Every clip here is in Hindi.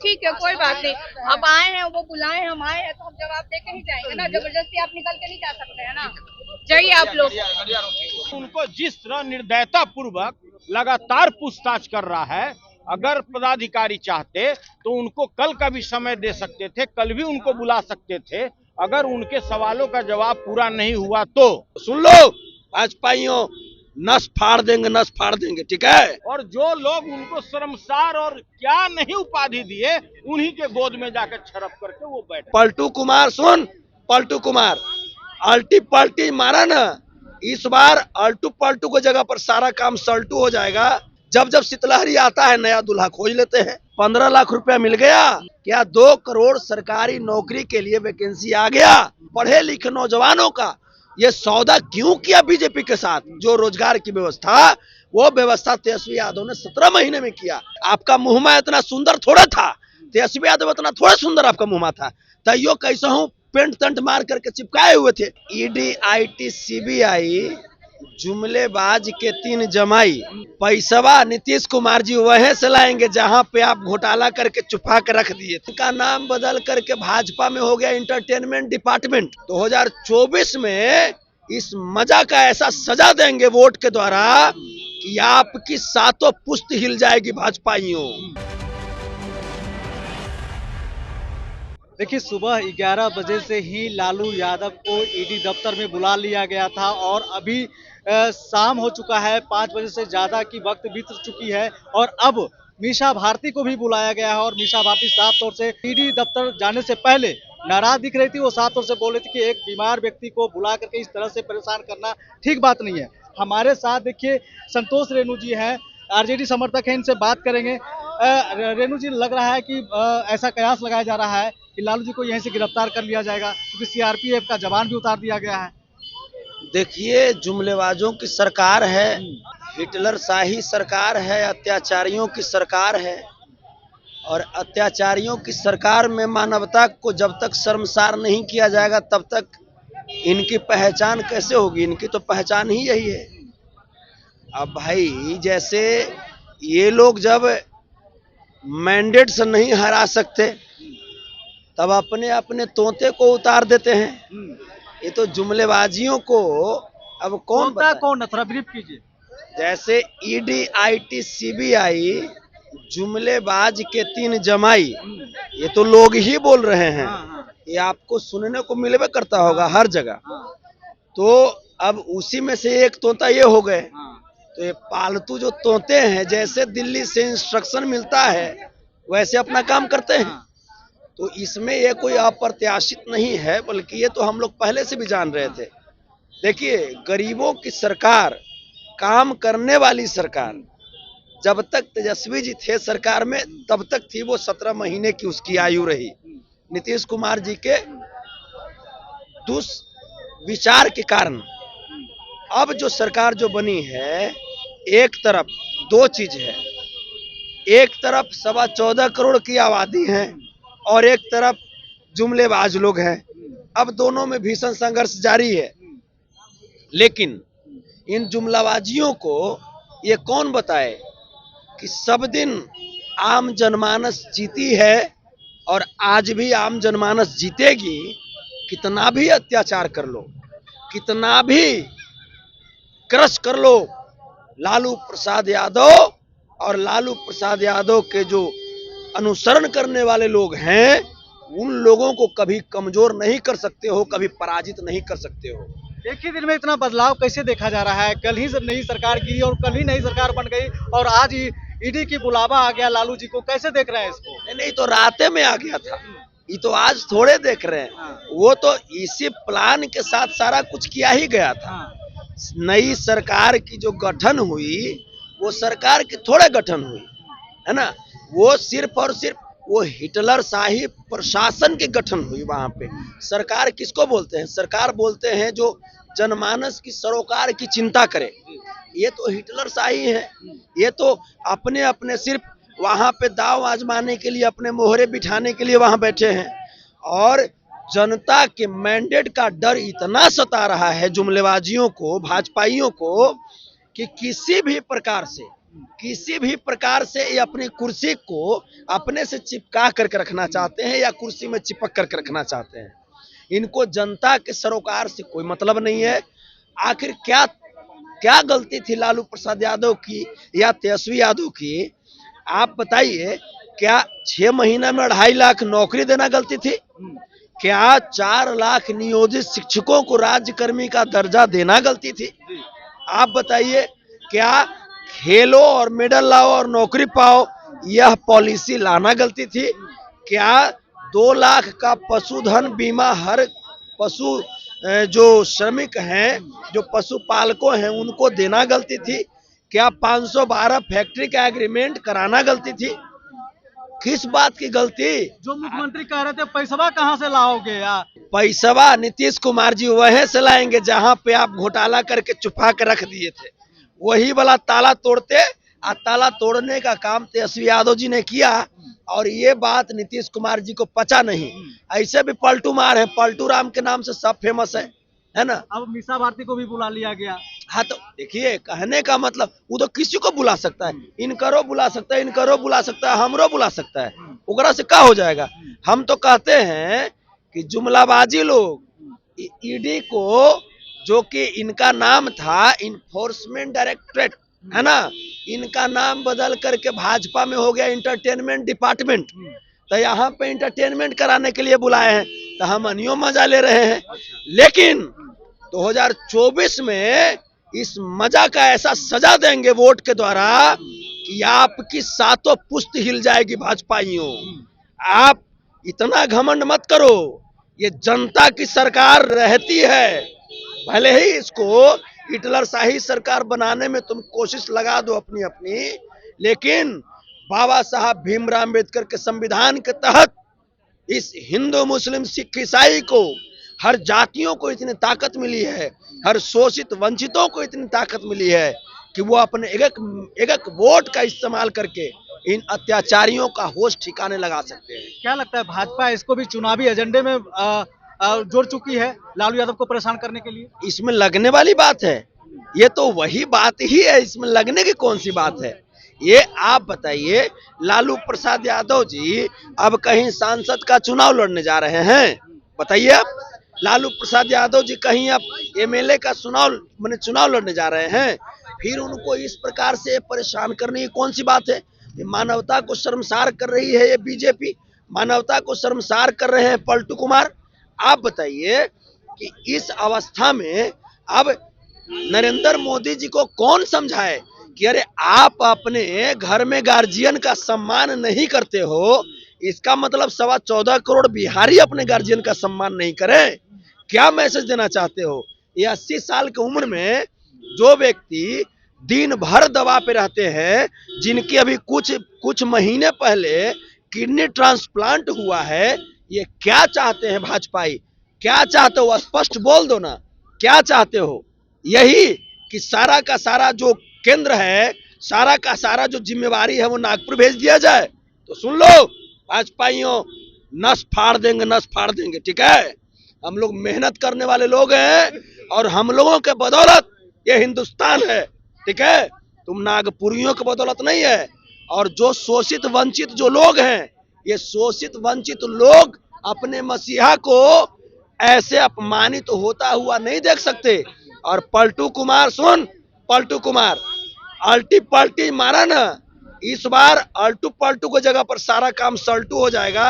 ठीक है, कोई बात नहीं। अब आए हैं, वो बुलाए, हम आए हैं तो हम जवाब दे के ही जाएंगे ना। जबरदस्ती आप निकल के नहीं जा सकते है ना। जाइए आप लोग। उनको जिस तरह निर्दयता पूर्वक लगातार पूछताछ कर रहा है, अगर पदाधिकारी चाहते तो उनको कल का भी समय दे सकते थे, कल भी उनको बुला सकते थे। अगर उनके सवालों का जवाब पूरा नहीं हुआ तो सुन लो, भाजपाइयों, नस फाड़ देंगे, नस फाड़ देंगे, ठीक है। और जो लोग उनको शर्मसार और क्या नहीं उपाधि दिए, उन्हीं के गोद में जाकर छरप करके वो बैठे। पलटू कुमार, सुन पलटू कुमार, अल्टी पल्टी मारा ना, इस बार अल्टू पलटू की जगह पर सारा काम सल्टू हो जाएगा। जब जब शीतलहरी आता है नया दूल्हा खोज लेते हैं। 15 लाख रुपया मिल गया क्या? 2 करोड़ सरकारी नौकरी के लिए वैकेंसी आ गया। पढ़े लिखे नौजवानों का ये सौदा क्यों किया बीजेपी के साथ? जो रोजगार की व्यवस्था, वो व्यवस्था तेजस्वी यादव ने 17 महीने में किया। आपका मुहमा इतना सुंदर थोड़ा था, तेजस्वी यादव इतना थोड़ा सुंदर आपका मुहमा था। तैयो कैसा हूँ पेंट तंट मार करके चिपकाए हुए थे। ईडी, आईटी, सीबीआई, जुमलेबाज के 3 जमाई। पैसवा नीतीश कुमार जी वहीं से लाएंगे जहां पे आप घोटाला करके छुपा के रख दिए थे। का नाम बदल करके भाजपा में हो गया इंटरटेनमेंट डिपार्टमेंट। 2024 में इस मजा का ऐसा सजा देंगे वोट के द्वारा कि आपकी सातों पुश्त हिल जाएगी भाजपाइयों। देखिए, सुबह 11 बजे से ही लालू यादव को ईडी दफ्तर में बुला लिया गया था और अभी शाम हो चुका है, 5 बजे से ज़्यादा की वक्त बीत चुकी है और अब मीसा भारती को भी बुलाया गया है। और मीसा भारती साफ तौर से ईडी दफ्तर जाने से पहले नाराज दिख रही थी। वो साफ तौर से बोल रही थी कि एक बीमार व्यक्ति को बुला करके इस तरह से परेशान करना ठीक बात नहीं है। हमारे साथ देखिए संतोष रेणु जी हैं, आरजेडी समर्थक हैं, इनसे बात करेंगे। रेणु जी, लग रहा है कि ऐसा कयास लगाया जा रहा है कि लालू जी को यहीं से गिरफ्तार कर लिया जाएगा क्योंकि सीआरपीएफ का जवान भी उतार दिया गया है। देखिए, जुमलेबाजों की सरकार है, हिटलर शाही सरकार है, अत्याचारियों की सरकार है। और अत्याचारियों की सरकार में मानवता को जब तक शर्मसार नहीं किया जाएगा तब तक इनकी पहचान कैसे होगी? इनकी तो पहचान ही यही है। अब भाई, जैसे ये लोग जब मैंडेट से नहीं हरा सकते तब अपने अपने तोते को उतार देते हैं। ये तो जुमलेबाजियों को अब कौन कौन थोड़ा ब्रीफ कीजिए। जैसे ईडी, आईटी, सीबीआई, जुमलेबाज के 3 जमाई, ये तो लोग ही बोल रहे हैं। ये आपको सुनने को मिलवे करता होगा हर जगह। तो अब उसी में से एक तोता ये हो गए। तो ये पालतू जो तोते हैं, जैसे दिल्ली से इंस्ट्रक्शन मिलता है वैसे अपना काम करते हैं। तो इसमें ये कोई अप्रत्याशित नहीं है, बल्कि ये तो हम लोग पहले से भी जान रहे थे। देखिए, गरीबों की सरकार, काम करने वाली सरकार, जब तक तेजस्वी जी थे सरकार में तब तक थी वो 17 महीने की उसकी आयु रही। नीतीश कुमार जी के दुष्विचार के कारण अब जो सरकार जो बनी है, एक तरफ 2 चीज है। एक तरफ 14.25 करोड़ की आबादी है और एक तरफ जुमलेबाज लोग हैं। अब दोनों में भीषण संघर्ष जारी है। लेकिन इन जुमलाबाजियों को ये कौन बताए कि सब दिन आम जनमानस जीती है और आज भी आम जनमानस जीतेगी। कितना भी अत्याचार कर लो, कितना भी क्रश कर लो, लालू प्रसाद यादव और लालू प्रसाद यादव के जो अनुसरण करने वाले लोग हैं, उन लोगों को कभी कमजोर नहीं कर सकते हो, कभी पराजित नहीं कर सकते हो। एक ही दिन में इतना बदलाव कैसे देखा जा रहा है? कल ही नई सरकार गिरी और कल ही नई सरकार बन गई और आज ही ईडी की बुलावा आ गया लालू जी को। कैसे देख रहे हैं इसको? नहीं तो राते में आ गया था, ये तो आज थोड़े देख रहे हैं। वो तो इसी प्लान के साथ सारा कुछ किया ही गया था। नई सरकार की जो गठन हुई, वो सरकार की थोड़े गठन हुई है ना, वो सिर्फ और सिर्फ वो हिटलर शाही प्रशासन की गठन हुई। वहां पे सरकार किसको बोलते हैं? सरकार बोलते हैं जो जनमानस की सरोकार की चिंता करे। ये तो हिटलर शाही है। ये तो अपने अपने सिर्फ वहां पे दाव आजमाने के लिए, अपने मोहरे बिठाने के लिए वहां बैठे हैं। और जनता के मैंडेट का डर इतना सता रहा है जुमलेबाजियों को, भाजपाइयों को, कि किसी भी प्रकार से किसी भी प्रकार से ये अपनी कुर्सी को अपने से चिपका करके रखना चाहते हैं या कुर्सी में चिपक करके रखना चाहते हैं। इनको जनता के सरोकार से कोई मतलब नहीं है। आखिर क्या क्या गलती थी लालू प्रसाद यादव की या तेजस्वी यादव की, आप बताइए। क्या 6 महीना में 2.5 लाख नौकरी देना गलती थी? क्या 4 लाख नियोजित शिक्षकों को राज्यकर्मी का दर्जा देना गलती थी? आप बताइए। क्या खेलो और मेडल लाओ और नौकरी पाओ यह पॉलिसी लाना गलती थी? क्या 2 लाख का पशुधन बीमा हर पशु जो श्रमिक हैं, जो पशुपालकों हैं, उनको देना गलती थी? क्या 512 फैक्ट्री का एग्रीमेंट कराना गलती थी? किस बात की गलती? जो मुख्यमंत्री कह रहे थे पैसा कहाँ से लाओगे यार? पैसा नीतीश कुमार जी वहीं से लाएंगे जहां पे आप घोटाला करके छुपा के रख दिए थे। वही वाला ताला तोड़ते, और ताला तोड़ने का काम तेजस्वी यादव जी ने किया। और ये बात नीतीश कुमार जी को पचा नहीं। ऐसे भी पलटू मार है, पलटू राम के नाम से सब फेमस है ना। अब मीसा भारती को भी बुला लिया गया। हाँ, तो देखिए, कहने का मतलब वो तो किसी को बुला सकता है। इनकरो बुला सकता है, इनकरो बुला सकता है, हमरो बुला सकता है। ओकरा से क्या हो जाएगा? हम तो कहते हैं कि जुमलाबाजी लोग ईडी को, जो कि इनका नाम था इन्फोर्समेंट डायरेक्टरेट, है ना, इनका नाम बदल करके भाजपा में हो गया इंटरटेनमेंट डिपार्टमेंट। तो यहाँ पे इंटरटेनमेंट कराने के लिए बुलाए हैं, तो हम अनियो मजा ले रहे हैं। लेकिन 2024 में इस मजा का ऐसा सजा देंगे वोट के द्वारा कि आपकी सातों पुश्त हिल जाएगी भाजपाइयों। आप इतना घमंड मत करो, ये जनता की सरकार रहती है। भले ही इसको हिटलर शाही सरकार बनाने में तुम कोशिश लगा दो अपनी अपनी, लेकिन बाबा साहब भीमराव अम्बेडकर के संविधान के तहत इस हिंदू मुस्लिम सिख ईसाई को, हर जातियों को इतनी ताकत मिली है, हर शोषित वंचितों को इतनी ताकत मिली है कि वो अपने एक वोट का इस्तेमाल करके इन अत्याचारियों का होश ठिकाने लगा सकते हैं। क्या लगता है भाजपा इसको भी चुनावी एजेंडे में जोड़ चुकी है लालू यादव को परेशान करने के लिए? इसमें लगने वाली बात है, ये तो वही बात ही है। इसमें लगने की कौन सी बात है? ये आप बताइए, लालू प्रसाद यादव जी अब कहीं सांसद का चुनाव लड़ने जा रहे हैं? बताइए आप। लालू प्रसाद यादव जी कहीं अब एमएलए का चुनाव लड़ने जा रहे हैं? फिर उनको इस प्रकार से परेशान करने की कौन सी बात है? ये मानवता को शर्मसार कर रही है ये बीजेपी, मानवता को शर्मसार कर रहे हैं पलटू कुमार। आप बताइए कि इस अवस्था में अब नरेंद्र मोदी जी को कौन समझाए कि अरे आप अपने घर में गार्जियन का सम्मान नहीं करते हो, इसका मतलब 14.25 करोड़ बिहारी अपने गार्जियन का सम्मान नहीं करें। क्या मैसेज देना चाहते हो? ये 80 साल की उम्र में जो व्यक्ति दिन भर दवा पे रहते हैं, जिनकी अभी कुछ महीने पहले किडनी ट्रांसप्लांट हुआ है, ये क्या चाहते हैं भाजपाई? क्या चाहते हो? स्पष्ट बोल दो ना, क्या चाहते हो? यही कि सारा का सारा जो केंद्र है, सारा का सारा जो जिम्मेवारी है वो नागपुर भेज दिया जाए? तो सुन लो भाजपाइयों, नस फाड़ देंगे, ठीक है। हम लोग मेहनत करने वाले लोग हैं और हम लोगों के बदौलत ये हिंदुस्तान है, ठीक है। तुम नागपुरियों की बदौलत नहीं है। और जो शोषित वंचित जो लोग हैं, ये शोषित वंचित लोग अपने मसीहा को ऐसे अपमानित होता हुआ नहीं देख सकते। और पलटू कुमार, सुन पलटू कुमार, अल्टी पल्टी मारा ना, इस बार अल्टू पल्टू की जगह पर सारा काम सल्टू हो जाएगा।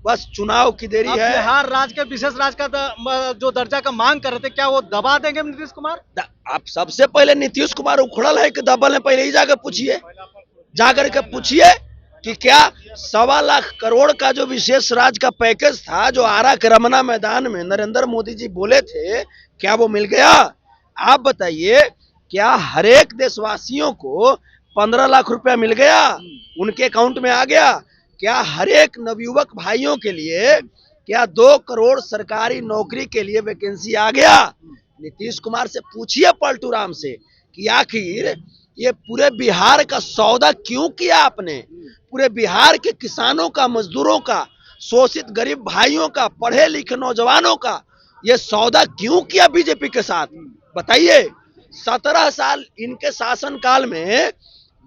बस चुनाव की देरी है। बिहार राज्य के विशेष राज्य का जो दर्जा का मांग कर रहे थे, क्या वो दबा देंगे नीतीश कुमार? आप सबसे पहले नीतीश कुमार उखड़ल है कि दबल है, पहले ही जाकर पूछिए कि क्या 1.25 लाख करोड़ का जो विशेष राज्य का पैकेज था, जो आरा के रमना मैदान में नरेंद्र मोदी जी बोले थे, क्या वो मिल गया? आप बताइए, क्या हर एक देशवासियों को 15 लाख रुपया मिल गया, उनके अकाउंट में आ गया? क्या हर एक नवयुवक भाइयों के लिए क्या 2 करोड़ सरकारी नौकरी के लिए वैकेंसी आ गया? नीतीश कुमार से पूछिए, पलटू राम से, कि आखिर ये पूरे बिहार का सौदा क्यों किया आपने? पूरे बिहार के किसानों का, मजदूरों का, शोषित गरीब भाइयों का, पढ़े लिखे नौजवानों का ये सौदा क्यों किया बीजेपी के साथ? बताइए। 17 साल इनके शासन काल में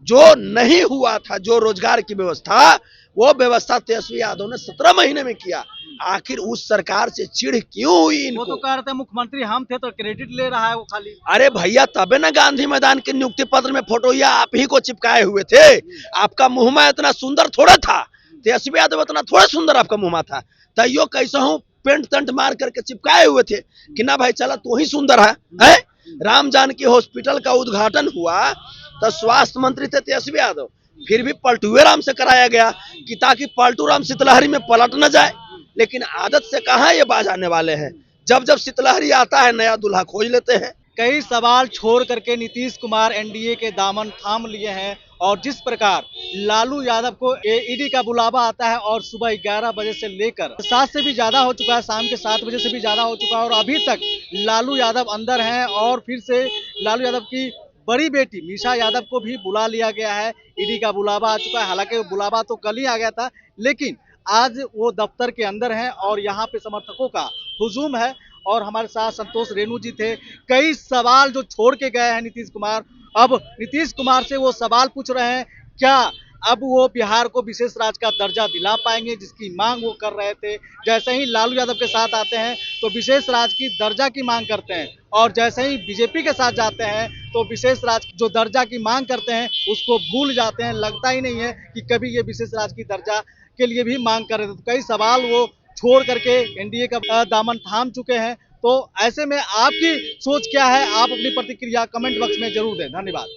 जो नहीं हुआ था, जो रोजगार की व्यवस्था, वो व्यवस्था तेजस्वी यादव ने 17 महीने में किया। आखिर उस सरकार से चिढ़ क्यों हुई वो इनको? तो कह रहे थे मुख्यमंत्री हम थे, तो क्रेडिट ले रहा है वो खाली। अरे भैया, तबे ना गांधी मैदान के नियुक्ति पत्र में फोटोया आप ही को चिपकाए हुए थे। आपका मुंहमा इतना सुंदर थोड़ा था, तेजस्वी यादव इतना थोड़ा सुंदर आपका मुंहमा था, तैयो कैसा हूँ पेंट तंट मार करके चिपकाए हुए थे कि ना भाई चला तू ही सुंदर है? राम जानकी हॉस्पिटल का उद्घाटन हुआ तो स्वास्थ्य मंत्री थे तेजस्वी यादव, फिर भी पलटुए राम से कराया गया कि ताकि पलटू राम शीतलहरी में पलट न जाए। लेकिन आदत से कहाँ ये बाज आने वाले हैं, जब जब शीतलहरी आता है नया दूल्हा खोज लेते हैं। कई सवाल छोड़ करके नीतीश कुमार एनडीए के दामन थाम लिए हैं और जिस प्रकार लालू यादव को ईडी का बुलावा आता है और सुबह 11 बजे से लेकर 7 से भी ज्यादा हो चुका है, शाम के 7 बजे से भी ज्यादा हो चुका है और अभी तक लालू यादव अंदर हैं और फिर से लालू यादव की बड़ी बेटी मीशा यादव को भी बुला लिया गया है। ईडी का बुलावा आ चुका है, हालांकि बुलावा तो कल ही आ गया था, लेकिन आज वो दफ्तर के अंदर हैं और यहाँ पे समर्थकों का हुजूम है। और हमारे साथ संतोष रेणु जी थे। कई सवाल जो छोड़ के गए हैं नीतीश कुमार, अब नीतीश कुमार से वो सवाल पूछ रहे हैं, क्या अब वो बिहार को विशेष राज्य का दर्जा दिला पाएंगे, जिसकी मांग वो कर रहे थे। जैसे ही लालू यादव के साथ आते हैं तो विशेष राज्य की दर्जा की मांग करते हैं और जैसे ही बीजेपी के साथ जाते हैं तो विशेष राज्य जो दर्जा की मांग करते हैं उसको भूल जाते हैं। लगता ही नहीं है कि कभी ये विशेष राज्य की दर्जा के लिए भी मांग कर रहे थे। तो कई सवाल वो छोड़ करके एनडीए का दामन थाम चुके हैं। तो ऐसे में आपकी सोच क्या है, आप अपनी प्रतिक्रिया कमेंट बॉक्स में जरूर दें। धन्यवाद।